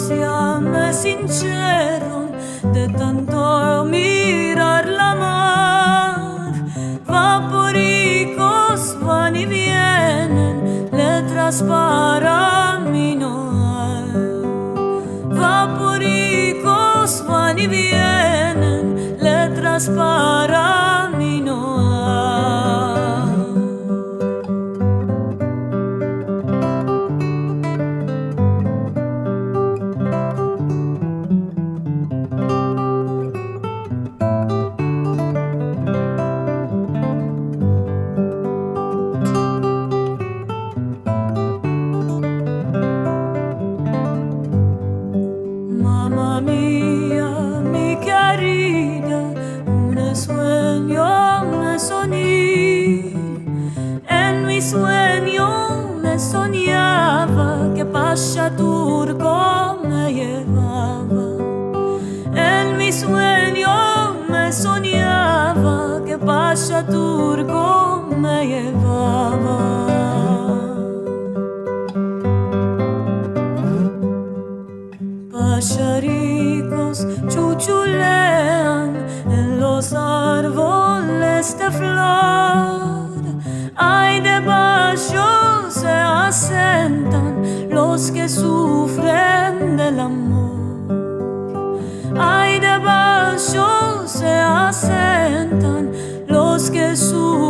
ya me hincharon de tanto mirar la mar. Vaporicos van y vienen, letras para mí no hay. Vaporicos van y vienen, letras para mí no hay. Mamma mía, mi querida, un sueño me soñé. En mi sueño me soñaba que Pasha Turco me llevaba. En mi sueño me soñaba que Pasha Turco me llevaba. Pajaricos chuchulean en los árboles de flor. Ay, debajo se asentan los que sufren del amor. Ay, debajo se asentan los que sufren.